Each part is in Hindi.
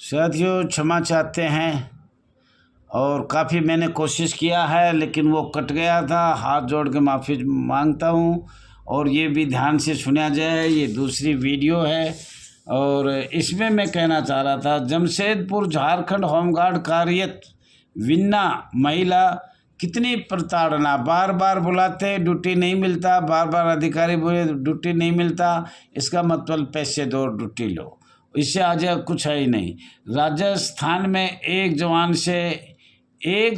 साथियों क्षमा चाहते हैं और काफ़ी मैंने कोशिश किया है लेकिन वो कट गया था। हाथ जोड़ के माफ़ी मांगता हूँ और ये भी ध्यान से सुना जाए, ये दूसरी वीडियो है और इसमें मैं कहना चाह रहा था जमशेदपुर झारखंड होमगार्ड कार्यरत विन्ना महिला कितनी प्रताड़ना, बार बार बुलाते ड्यूटी नहीं मिलता, बार बार अधिकारी बोले ड्यूटी नहीं मिलता, इसका मतलब पैसे दो ड्यूटी लो, इससे आज कुछ है ही नहीं। राजस्थान में एक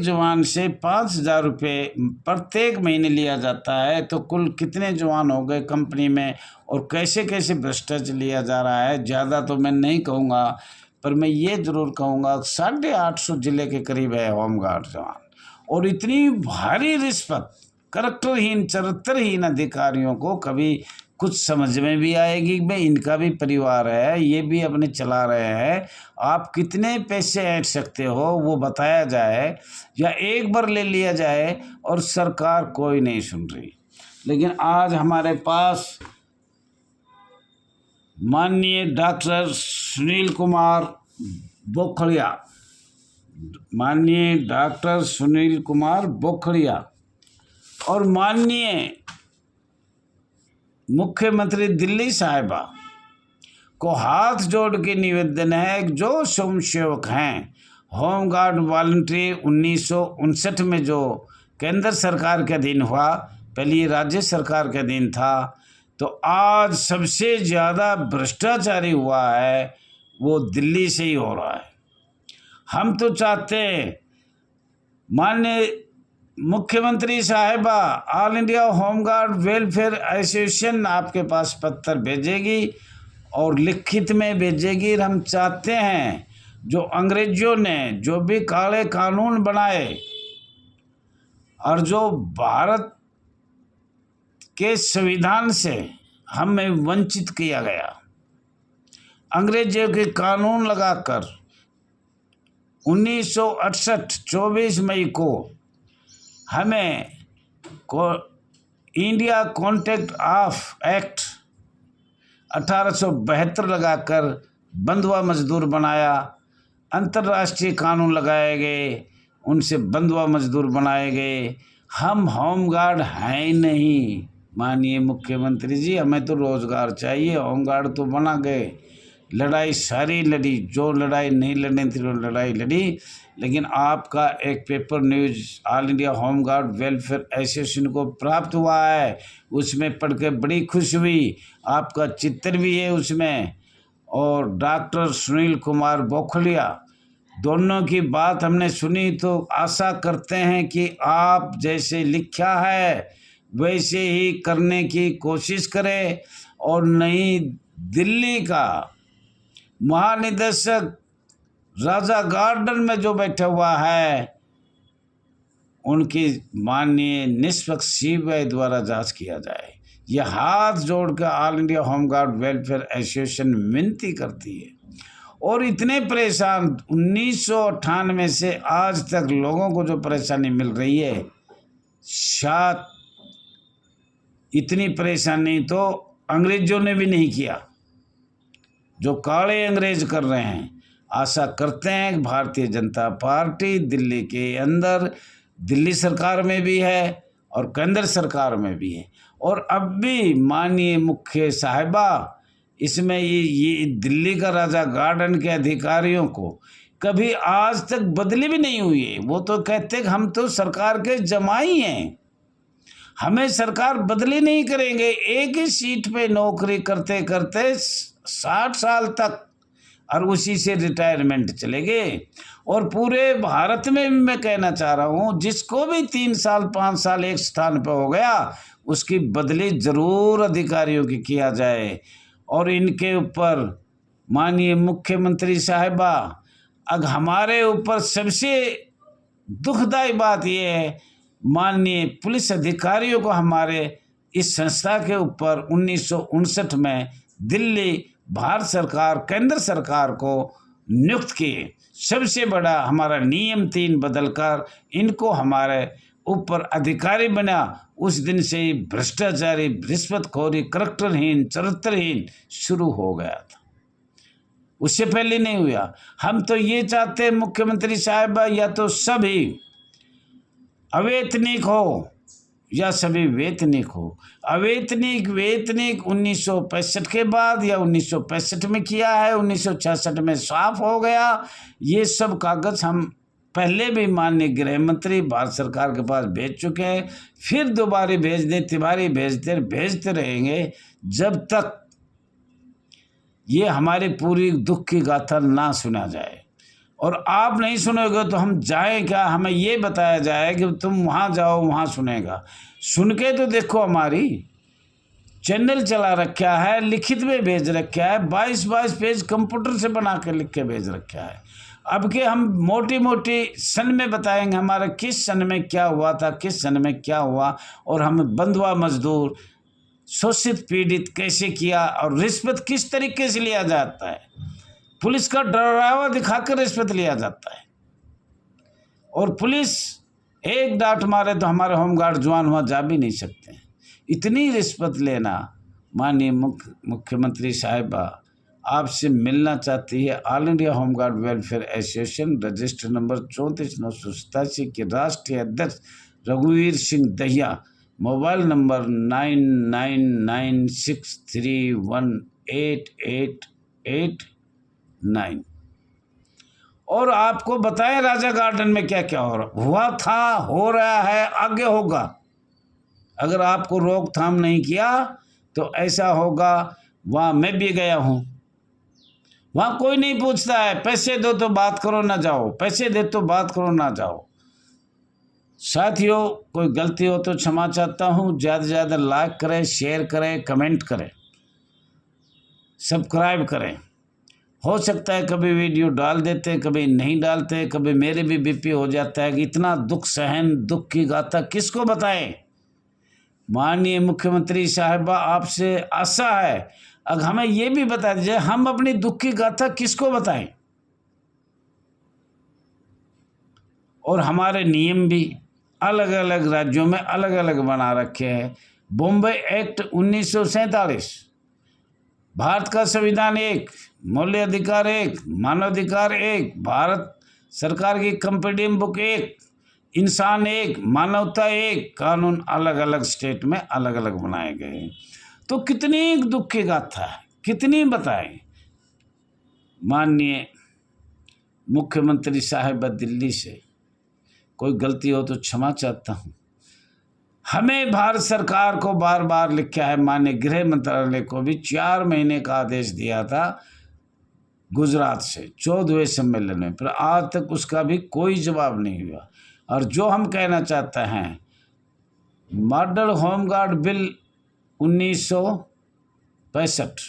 जवान से 5,000 रुपये प्रत्येक महीने लिया जाता है, तो कुल कितने जवान हो गए कंपनी में और कैसे कैसे भ्रष्टाचार लिया जा रहा है। ज़्यादा तो मैं नहीं कहूँगा पर मैं ये ज़रूर कहूँगा 850 जिले के करीब है होमगार्ड जवान, और इतनी भारी रिश्वत करैक्टरहीन चरित्रहीन अधिकारियों को कभी कुछ समझ में भी आएगी। भाई इनका भी परिवार है, ये भी अपने चला रहे हैं, आप कितने पैसे ऐंठ सकते हो वो बताया जाए या एक बार ले लिया जाए, और सरकार कोई नहीं सुन रही। लेकिन आज हमारे पास माननीय डॉक्टर सुनील कुमार बोखड़िया और माननीय मुख्यमंत्री दिल्ली साहिबा को हाथ जोड़ के निवेदन है, जो स्वयंसेवक हैं होमगार्ड वॉलंटरी 1959 में जो केंद्र सरकार के अधीन हुआ, पहले ये राज्य सरकार के अधीन था, तो आज सबसे ज़्यादा भ्रष्टाचारी हुआ है वो दिल्ली से ही हो रहा है। हम तो चाहते हैं माननीय मुख्यमंत्री साहिबा all India home guard welfare association आपके पास पत्र भेजेगी और लिखित में भेजेगी। हम चाहते हैं जो अंग्रेजों ने जो भी काले कानून बनाए और जो भारत के संविधान से हमें वंचित किया गया, अंग्रेजों के कानून लगाकर 1968 24 मई को हमें इंडिया कॉन्ट्रैक्ट ऑफ एक्ट 1872 लगाकर बंधुआ मजदूर बनाया, अंतर्राष्ट्रीय कानून लगाए गए, उनसे बंधुआ मजदूर बनाए गए। हम होमगार्ड हैं ही नहीं माननीय मुख्यमंत्री जी, हमें तो रोज़गार चाहिए। होमगार्ड तो बना गए, लड़ाई सारी लड़ी, जो लड़ाई नहीं लड़नी थी वो लड़ाई लड़ी, लेकिन आपका एक paper news all India home guard welfare association को प्राप्त हुआ है, उसमें पढ़ के बड़ी खुशी हुई। आपका चित्र भी है उसमें, और डॉक्टर सुनील कुमार बोखड़िया दोनों की बात हमने सुनी, तो आशा करते हैं कि आप जैसे लिखा है वैसे ही करने की कोशिश करें, और नई दिल्ली का महानिदेशक राजा गार्डन में जो बैठा हुआ है उनकी माननीय निष्पक्ष सीबीआई द्वारा जांच किया जाए। यह हाथ जोड़ कर all India home guard welfare association विनती करती है। और इतने परेशान 1998 से आज तक लोगों को जो परेशानी मिल रही है, शायद इतनी परेशानी तो अंग्रेजों ने भी नहीं किया जो काले अंग्रेज कर रहे हैं। आशा करते हैं कि भारतीय जनता पार्टी दिल्ली के अंदर, दिल्ली सरकार में भी है और केंद्र सरकार में भी है, और अब भी माननीय मुख्य साहिबा इसमें ये दिल्ली का राजा गार्डन के अधिकारियों को कभी आज तक बदली भी नहीं हुई है। वो तो कहते कि हम तो सरकार के जमाई हैं, हमें सरकार बदली नहीं करेंगे। एक ही सीट पे नौकरी करते करते 60 साल तक, और उसी से रिटायरमेंट चले गए। और पूरे भारत में भी मैं कहना चाह रहा हूँ, जिसको भी 3 साल 5 साल एक स्थान पर हो गया उसकी बदली ज़रूर अधिकारियों की किया जाए। और इनके ऊपर माननीय मुख्यमंत्री साहिबा, अब हमारे ऊपर सबसे दुखदाई बात यह है, माननीय पुलिस अधिकारियों को हमारे इस संस्था के ऊपर 1959 में दिल्ली भारत सरकार केंद्र सरकार को नियुक्त किए। सबसे बड़ा हमारा नियम 3 बदलकर इनको हमारे ऊपर अधिकारी बना, उस दिन से ही भ्रष्टाचारी, रिश्वतखोरी, करैक्टरहीन, चरित्रहीन शुरू हो गया था। उससे पहले नहीं हुआ। हम तो ये चाहते हैं मुख्यमंत्री साहिबा या तो सभी अवैतनिक हो या सभी वेतनिक हो। अवैतनिक वेतनिक 1965 के बाद या 1965 में किया है, 1966 में साफ हो गया। ये सब कागज हम पहले भी माननीय गृह मंत्री भारत सरकार के पास भेज चुके हैं, फिर दोबारा भेज दें, तिवारी भेजते रहेंगे जब तक ये हमारी पूरी दुख की गाथा ना सुना जाए। और आप नहीं सुनोगे तो हम जाएं क्या? हमें ये बताया जाए कि तुम वहाँ जाओ, वहाँ सुनेगा। सुन के तो देखो, हमारी चैनल चला रखा है, लिखित में भेज रखा है, 22 पेज कंप्यूटर से बना के लिख के भेज रखा है। अब के हम मोटी मोटी सन में बताएंगे हमारा किस सन में क्या हुआ था, किस सन में क्या हुआ, और हमें बंधुआ मजदूर शोषित पीड़ित कैसे किया, और रिश्वत किस तरीके से लिया जाता है। पुलिस का डरावा दिखाकर रिश्वत लिया जाता है, और पुलिस एक डांट मारे तो हमारे होमगार्ड जवान वहाँ जा भी नहीं सकते हैं। इतनी रिश्वत लेना। माननीय मुख्यमंत्री साहिबा आपसे मिलना चाहती है all India home guard welfare association register number 34,987 के राष्ट्रीय अध्यक्ष रघुवीर सिंह दहिया, मोबाइल नंबर 9996318889। और आपको बताएं राजा गार्डन में क्या क्या हुआ था, हो रहा है, आगे होगा। अगर आपको रोकथाम नहीं किया तो ऐसा होगा। वहाँ मैं भी गया हूँ, वहाँ कोई नहीं पूछता है पैसे दो तो बात करो ना जाओ, पैसे दे तो बात करो ना जाओ। साथियों, कोई गलती हो तो क्षमा चाहता हूँ। ज़्यादा से ज़्यादा लाइक करें, शेयर करें, कमेंट करें, सब्सक्राइब करें। हो सकता है कभी वीडियो डाल देते, कभी नहीं डालते, कभी मेरे भी बीपी हो जाता है कि इतना दुख सहन, दुख की गाथा किसको बताएं। माननीय मुख्यमंत्री साहिबा आपसे आशा है, अब हमें ये भी बता दीजिए हम अपनी दुख की गाथा किसको बताएं। और हमारे नियम भी अलग अलग राज्यों में अलग अलग बना रखे हैं। बॉम्बे एक्ट 1947, भारत का संविधान एक, मौलिक अधिकार एक, मानवाधिकार एक, भारत सरकार की कंपेंडियम बुक एक, इंसान एक, मानवता एक, कानून अलग अलग स्टेट में अलग अलग बनाए गए हैं। तो कितनी दुख की गाथा है, कितनी बताएं। माननीय मुख्यमंत्री साहिबा दिल्ली से कोई गलती हो तो क्षमा चाहता हूँ। हमें भारत सरकार को बार बार लिखा है, माननीय गृह मंत्रालय को भी 4 महीने का आदेश दिया था गुजरात से 14वें सम्मेलन में, पर आज तक उसका भी कोई जवाब नहीं हुआ। और जो हम कहना चाहते हैं, मॉडल होमगार्ड बिल 1965,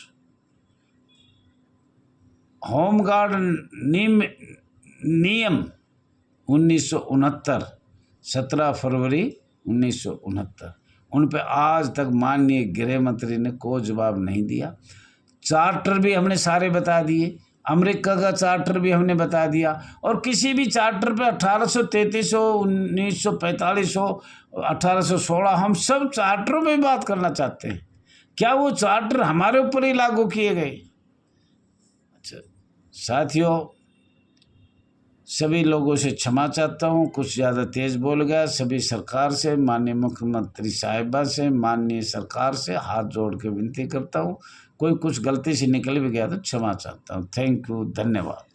होमगार्ड नियम 1969, 17 फरवरी 1969, उन पे आज तक माननीय गृह मंत्री ने कोई जवाब नहीं दिया। चार्टर भी हमने सारे बता दिए, अमेरिका का चार्टर भी हमने बता दिया, और किसी भी चार्टर पे 1833 हो, 1945 हो, 1816, हम सब चार्टरों में बात करना चाहते हैं। क्या वो चार्टर हमारे ऊपर ही लागू किए गए? अच्छा साथियों, सभी लोगों से क्षमा चाहता हूँ, कुछ ज़्यादा तेज़ बोल गया। सभी सरकार से, माननीय मुख्यमंत्री साहिबा से, माननीय सरकार से हाथ जोड़ के विनती करता हूँ, कोई कुछ गलती से निकल भी गया तो क्षमा चाहता हूँ। थैंक यू, धन्यवाद।